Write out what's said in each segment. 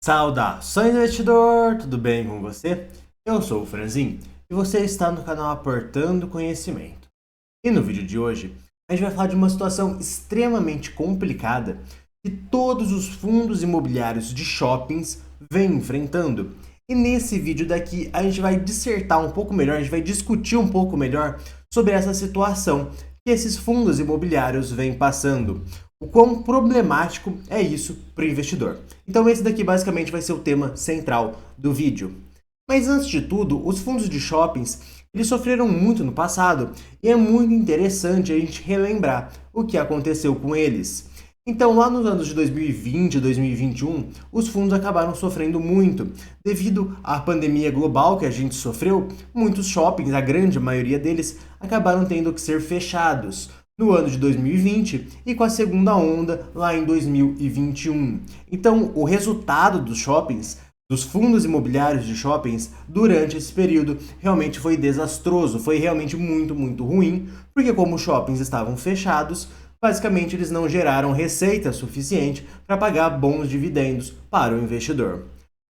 Saudações, investidor! Tudo bem com você? Eu sou o Franzin e você está no canal Aportando Conhecimento. E no vídeo de hoje, a gente vai falar de uma situação extremamente complicada que todos os fundos imobiliários de shoppings vêm enfrentando. E nesse vídeo daqui, a gente vai dissertar um pouco melhor, a gente vai discutir um pouco melhor sobre essa situação que esses fundos imobiliários vêm passando. O quão problemático é isso para o investidor. Então esse daqui basicamente vai ser o tema central do vídeo. Mas antes de tudo, os fundos de shoppings, eles sofreram muito no passado e é muito interessante a gente relembrar o que aconteceu com eles. Então, lá nos anos de 2020 e 2021, os fundos acabaram sofrendo muito. Devido à pandemia global que a gente sofreu, muitos shoppings, a grande maioria deles, acabaram tendo que ser fechados no ano de 2020 e com a segunda onda lá em 2021. Então, o resultado dos shoppings, dos fundos imobiliários de shoppings, durante esse período, realmente foi desastroso, foi realmente muito, muito ruim, porque como os shoppings estavam fechados, basicamente eles não geraram receita suficiente para pagar bons dividendos para o investidor.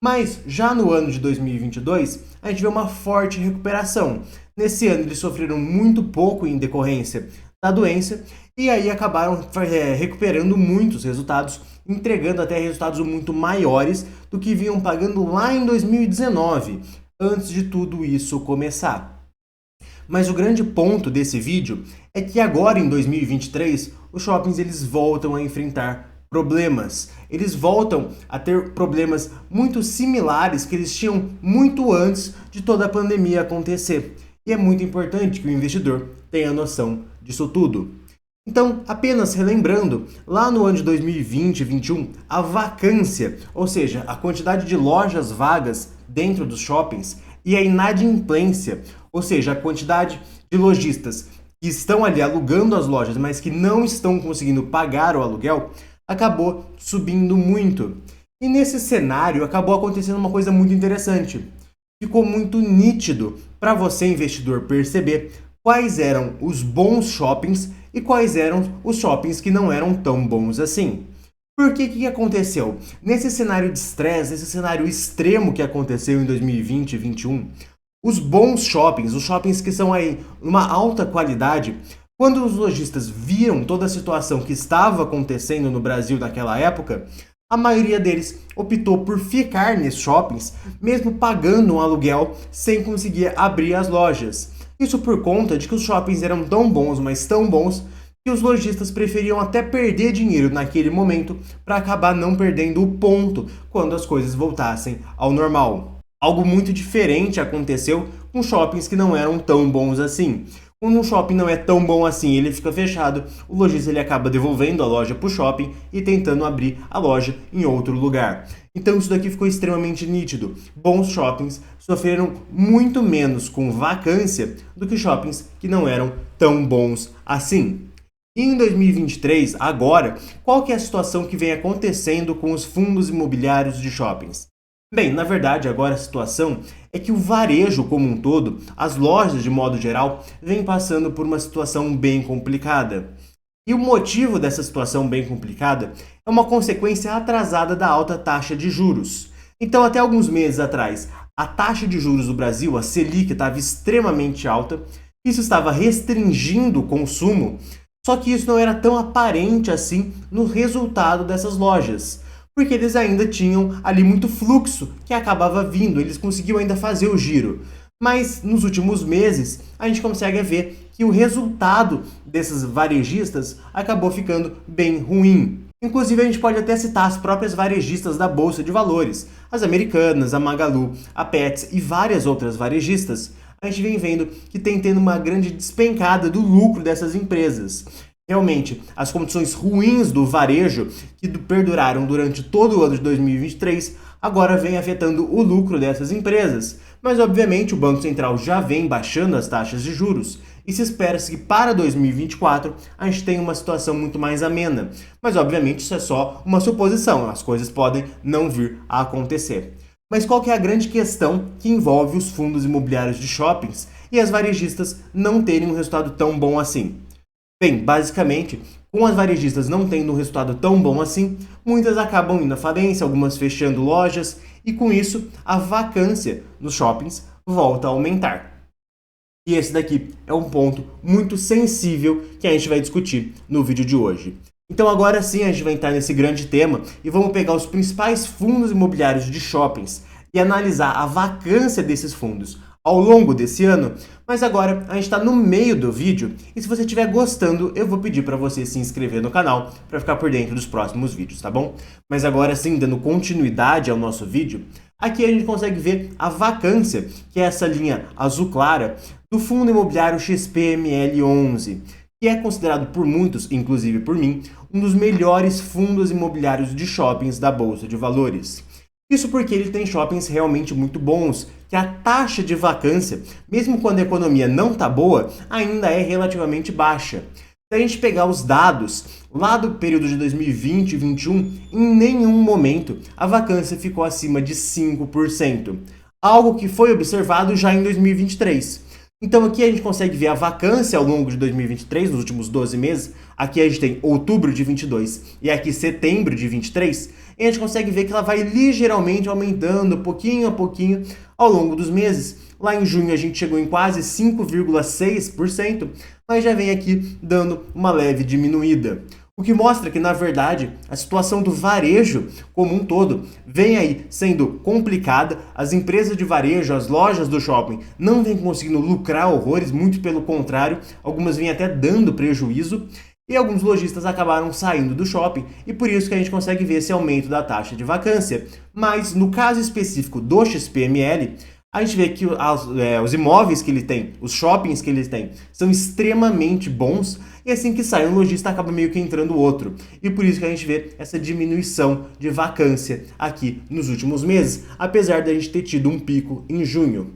Mas já no ano de 2022, a gente vê uma forte recuperação. Nesse ano eles sofreram muito pouco em decorrência da doença e aí acabaram recuperando muitos resultados, entregando até resultados muito maiores do que vinham pagando lá em 2019, antes de tudo isso começar. Mas o grande ponto desse vídeo é que agora em 2023 os shoppings eles voltam a enfrentar problemas. Eles voltam a ter problemas muito similares que eles tinham muito antes de toda a pandemia acontecer. E é muito importante que o investidor tenha noção disso tudo. Então, apenas relembrando, lá no ano de 2020 e 2021, a vacância, ou seja, a quantidade de lojas vagas dentro dos shoppings, e a inadimplência, ou seja, a quantidade de lojistas que estão ali alugando as lojas, mas que não estão conseguindo pagar o aluguel, acabou subindo muito. E nesse cenário acabou acontecendo uma coisa muito interessante. Ficou muito nítido para você, investidor, perceber quais eram os bons shoppings e quais eram os shoppings que não eram tão bons assim. Porque o que aconteceu? Nesse cenário de estresse, nesse cenário extremo que aconteceu em 2020 e 2021, os bons shoppings, os shoppings que são aí uma alta qualidade, quando os lojistas viram toda a situação que estava acontecendo no Brasil naquela época, a maioria deles optou por ficar nesses shoppings, mesmo pagando um aluguel sem conseguir abrir as lojas. Isso por conta de que os shoppings eram tão bons, mas tão bons, que os lojistas preferiam até perder dinheiro naquele momento para acabar não perdendo o ponto quando as coisas voltassem ao normal. Algo muito diferente aconteceu com shoppings que não eram tão bons assim. Quando um shopping não é tão bom assim, ele fica fechado, o lojista ele acaba devolvendo a loja para o shopping e tentando abrir a loja em outro lugar. Então isso daqui ficou extremamente nítido. Bons shoppings sofreram muito menos com vacância do que shoppings que não eram tão bons assim. E em 2023, agora, qual que é a situação que vem acontecendo com os fundos imobiliários de shoppings? Bem, na verdade, agora a situação é que o varejo como um todo, as lojas de modo geral, vem passando por uma situação bem complicada. E o motivo dessa situação bem complicada é uma consequência atrasada da alta taxa de juros. Então, até alguns meses atrás, a taxa de juros do Brasil, a Selic, estava extremamente alta, isso estava restringindo o consumo, só que isso não era tão aparente assim no resultado dessas lojas, porque eles ainda tinham ali muito fluxo que acabava vindo, eles conseguiam ainda fazer o giro. Mas nos últimos meses a gente consegue ver que o resultado desses varejistas acabou ficando bem ruim. Inclusive a gente pode até citar as próprias varejistas da Bolsa de Valores, as Americanas, a Magalu, a Petz e várias outras varejistas. A gente vem vendo que tem tendo uma grande despencada do lucro dessas empresas. Realmente, as condições ruins do varejo, que perduraram durante todo o ano de 2023, agora vem afetando o lucro dessas empresas. Mas, obviamente, o Banco Central já vem baixando as taxas de juros e se espera-se que para 2024 a gente tenha uma situação muito mais amena. Mas, obviamente, isso é só uma suposição, as coisas podem não vir a acontecer. Mas qual que é a grande questão que envolve os fundos imobiliários de shoppings e as varejistas não terem um resultado tão bom assim? Bem, basicamente, com as varejistas não tendo um resultado tão bom assim, muitas acabam indo à falência, algumas fechando lojas, e com isso a vacância nos shoppings volta a aumentar. E esse daqui é um ponto muito sensível que a gente vai discutir no vídeo de hoje. Então agora sim a gente vai entrar nesse grande tema e vamos pegar os principais fundos imobiliários de shoppings e analisar a vacância desses fundos ao longo desse ano. Mas agora a gente está no meio do vídeo e se você estiver gostando, eu vou pedir para você se inscrever no canal para ficar por dentro dos próximos vídeos, tá bom? Mas agora sim, dando continuidade ao nosso vídeo, aqui a gente consegue ver a vacância, que é essa linha azul clara, do fundo imobiliário XPML11, que é considerado por muitos, inclusive por mim, um dos melhores fundos imobiliários de shoppings da Bolsa de Valores. Isso porque ele tem shoppings realmente muito bons, que a taxa de vacância, mesmo quando a economia não está boa, ainda é relativamente baixa. Se a gente pegar os dados lá do período de 2020 e 2021, em nenhum momento a vacância ficou acima de 5%, algo que foi observado já em 2023. Então aqui a gente consegue ver a vacância ao longo de 2023, nos últimos 12 meses. Aqui a gente tem outubro de 22 e aqui setembro de 23. E a gente consegue ver que ela vai ligeiramente aumentando, pouquinho a pouquinho, ao longo dos meses. Lá em junho a gente chegou em quase 5,6%, mas já vem aqui dando uma leve diminuída. O que mostra que, na verdade, a situação do varejo como um todo vem aí sendo complicada. As empresas de varejo, as lojas do shopping, não vêm conseguindo lucrar horrores, muito pelo contrário, algumas vêm até dando prejuízo. E alguns lojistas acabaram saindo do shopping e por isso que a gente consegue ver esse aumento da taxa de vacância. Mas no caso específico do XPML, a gente vê que os imóveis que ele tem, os shoppings que ele tem, são extremamente bons e assim que sai um lojista acaba meio que entrando outro. E por isso que a gente vê essa diminuição de vacância aqui nos últimos meses, apesar de a gente ter tido um pico em junho.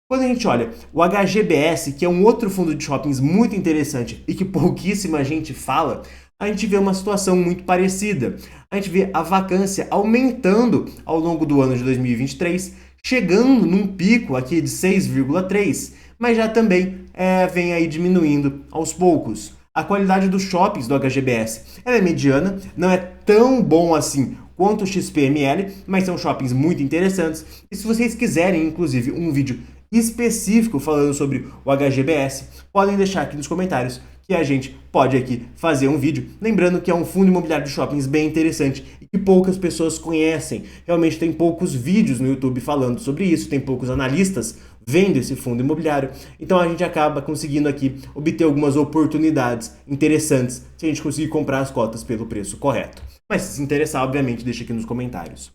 Quando a gente olha o HGBS, que é um outro fundo de shoppings muito interessante e que pouquíssima gente fala, a gente vê uma situação muito parecida. A gente vê a vacância aumentando ao longo do ano de 2023, chegando num pico aqui de 6,3, mas já também vem aí diminuindo aos poucos. A qualidade dos shoppings do HGBS ela é mediana, não é tão bom assim quanto o XPML, mas são shoppings muito interessantes. E se vocês quiserem, inclusive, um vídeo específico falando sobre o HGBS, podem deixar aqui nos comentários que a gente pode aqui fazer um vídeo. Lembrando que é um fundo imobiliário de shoppings bem interessante e que poucas pessoas conhecem. Realmente tem poucos vídeos no YouTube falando sobre isso, tem poucos analistas vendo esse fundo imobiliário. Então a gente acaba conseguindo aqui obter algumas oportunidades interessantes se a gente conseguir comprar as cotas pelo preço correto. Mas se interessar, obviamente, deixa aqui nos comentários.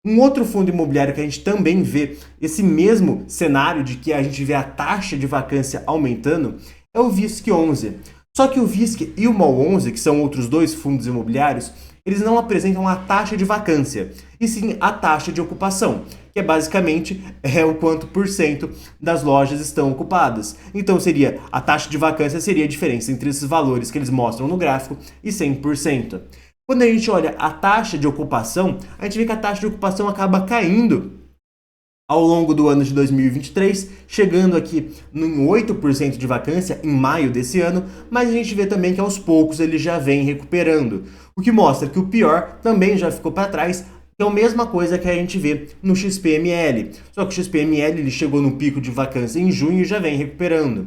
Um outro fundo imobiliário que a gente também vê esse mesmo cenário de que a gente vê a taxa de vacância aumentando é o VISC11. Só que o VISC e o MOL11, que são outros dois fundos imobiliários, eles não apresentam a taxa de vacância, e sim a taxa de ocupação, que é basicamente o quanto por cento das lojas estão ocupadas. Então seria a taxa de vacância seria a diferença entre esses valores que eles mostram no gráfico e 100%. Quando a gente olha a taxa de ocupação, a gente vê que a taxa de ocupação acaba caindo ao longo do ano de 2023, chegando aqui em 8% de vacância em maio desse ano, mas a gente vê também que aos poucos ele já vem recuperando, o que mostra que o pior também já ficou para trás, que é a mesma coisa que a gente vê no XPML, só que o XPML ele chegou no pico de vacância em junho e já vem recuperando.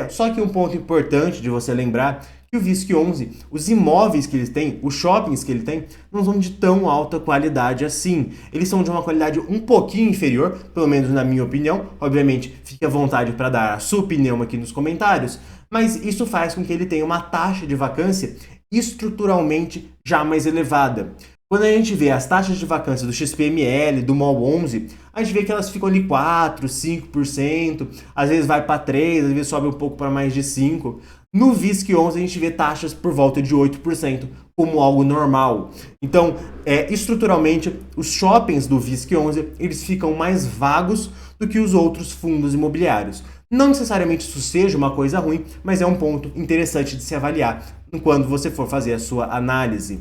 Só que um ponto importante de você lembrar que o VISC11, os imóveis que ele tem, os shoppings que ele tem, não são de tão alta qualidade assim. Eles são de uma qualidade um pouquinho inferior, pelo menos na minha opinião. Obviamente, fique à vontade para dar a sua opinião aqui nos comentários, mas isso faz com que ele tenha uma taxa de vacância estruturalmente já mais elevada. Quando a gente vê as taxas de vacância do XPML, do MOL11, a gente vê que elas ficam ali 4%, 5%, às vezes vai para 3%, às vezes sobe um pouco para mais de 5%. No VISC11 a gente vê taxas por volta de 8% como algo normal. Então, estruturalmente, os shoppings do VISC11 eles ficam mais vagos do que os outros fundos imobiliários. Não necessariamente isso seja uma coisa ruim, mas é um ponto interessante de se avaliar quando você for fazer a sua análise.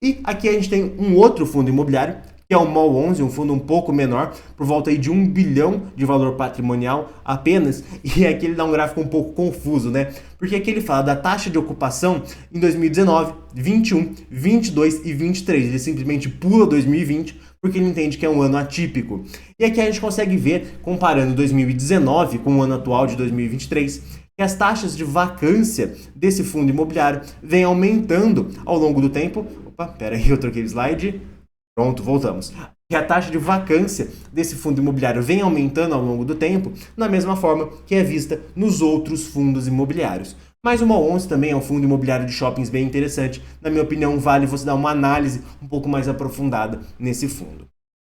E aqui a gente tem um outro fundo imobiliário, que é o MOL 11, um fundo um pouco menor, por volta aí de 1 bilhão de valor patrimonial apenas, e aqui ele dá um gráfico um pouco confuso, né? Porque aqui ele fala da taxa de ocupação em 2019, 21, 22 e 23. Ele simplesmente pula 2020 porque ele entende que é um ano atípico. E aqui a gente consegue ver, comparando 2019 com o ano atual de 2023, que as taxas de vacância desse fundo imobiliário vêm aumentando ao longo do tempo. Opa, peraí, eu troquei o slide. Pronto, voltamos. Que a taxa de vacância desse fundo imobiliário vem aumentando ao longo do tempo, da mesma forma que é vista nos outros fundos imobiliários. Mas o MOL 11 também é um fundo imobiliário de shoppings bem interessante. Na minha opinião, vale você dar uma análise um pouco mais aprofundada nesse fundo.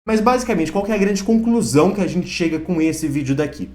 Mas basicamente, qual que é a grande conclusão que a gente chega com esse vídeo daqui?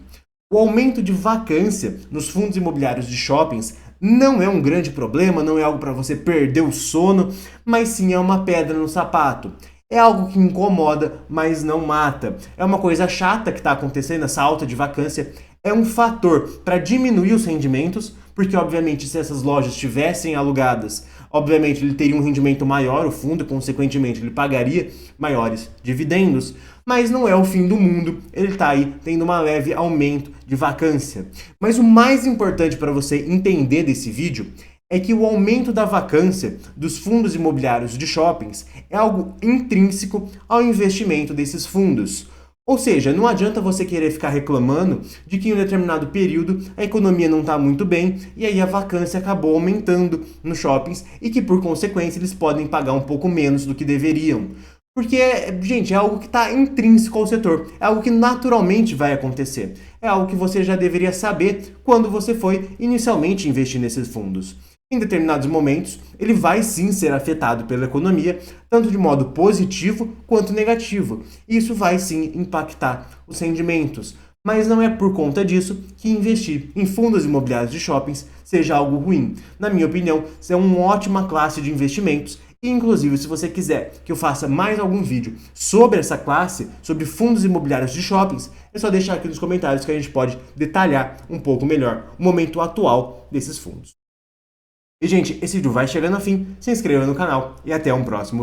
O aumento de vacância nos fundos imobiliários de shoppings não é um grande problema, não é algo para você perder o sono, mas sim é uma pedra no sapato. É algo que incomoda, mas não mata. É uma coisa chata que está acontecendo, essa alta de vacância. É um fator para diminuir os rendimentos, porque obviamente se essas lojas estivessem alugadas, obviamente ele teria um rendimento maior, o fundo, consequentemente ele pagaria maiores dividendos, mas não é o fim do mundo, ele está aí tendo um leve aumento de vacância. Mas o mais importante para você entender desse vídeo é que o aumento da vacância dos fundos imobiliários de shoppings é algo intrínseco ao investimento desses fundos. Ou seja, não adianta você querer ficar reclamando de que em um determinado período a economia não está muito bem e aí a vacância acabou aumentando nos shoppings e que por consequência eles podem pagar um pouco menos do que deveriam. Porque, gente, é algo que está intrínseco ao setor, é algo que naturalmente vai acontecer, é algo que você já deveria saber quando você foi inicialmente investir nesses fundos. Em determinados momentos, ele vai sim ser afetado pela economia, tanto de modo positivo quanto negativo. E isso vai sim impactar os rendimentos. Mas não é por conta disso que investir em fundos imobiliários de shoppings seja algo ruim. Na minha opinião, isso é uma ótima classe de investimentos. E, inclusive, se você quiser que eu faça mais algum vídeo sobre essa classe, sobre fundos imobiliários de shoppings, é só deixar aqui nos comentários que a gente pode detalhar um pouco melhor o momento atual desses fundos. E, gente, esse vídeo vai chegando ao fim. Se inscreva no canal e até um próximo vídeo.